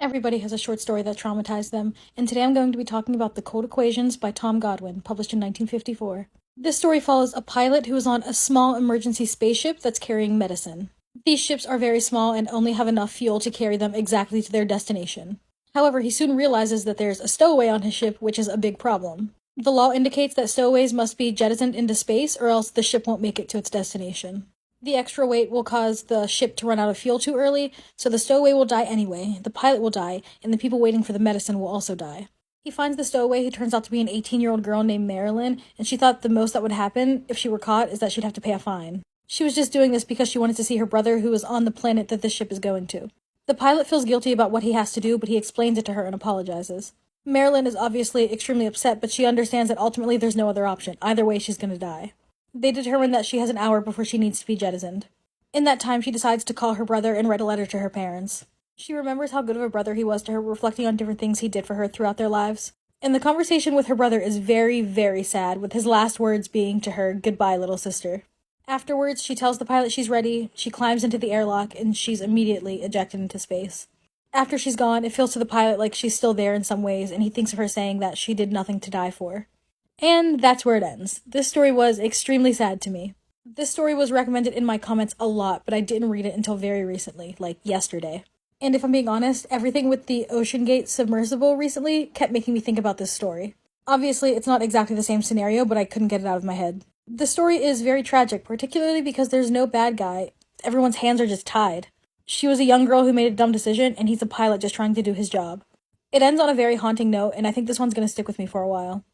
Everybody has a short story that traumatized them, and today I'm going to be talking about The Cold Equations by Tom Godwin, published in 1954. This story follows a pilot who is on a small emergency spaceship that's carrying medicine. These ships are very small and only have enough fuel to carry them exactly to their destination. However, he soon realizes that there's a stowaway on his ship, which is a big problem. The law indicates that stowaways must be jettisoned into space or else the ship won't make it to its destination. The extra weight will cause the ship to run out of fuel too early, so the stowaway will die anyway, the pilot will die, and the people waiting for the medicine will also die. He finds the stowaway, who turns out to be an 18-year-old girl named Marilyn, and she thought the most that would happen if she were caught is that she'd have to pay a fine. She was just doing this because she wanted to see her brother, who is on the planet that this ship is going to. The pilot feels guilty about what he has to do, but he explains it to her and apologizes. Marilyn is obviously extremely upset, but she understands that ultimately there's no other option. Either way, she's gonna die. They determine that she has an hour before she needs to be jettisoned. In that time, she decides to call her brother and write a letter to her parents. She remembers how good of a brother he was to her, reflecting on different things he did for her throughout their lives. And the conversation with her brother is very, very sad, with his last words being to her, "Goodbye, little sister." Afterwards, she tells the pilot she's ready, she climbs into the airlock, and she's immediately ejected into space. After she's gone, it feels to the pilot like she's still there in some ways, and he thinks of her saying that she did nothing to die for. And that's where it ends. This story was extremely sad to me. This story was recommended in my comments a lot, but I didn't read it until very recently, like yesterday. And if I'm being honest, everything with the OceanGate submersible recently kept making me think about this story. Obviously, it's not exactly the same scenario, but I couldn't get it out of my head. The story is very tragic, particularly because there's no bad guy. Everyone's hands are just tied. She was a young girl who made a dumb decision, and he's a pilot just trying to do his job. It ends on a very haunting note, and I think this one's gonna stick with me for a while.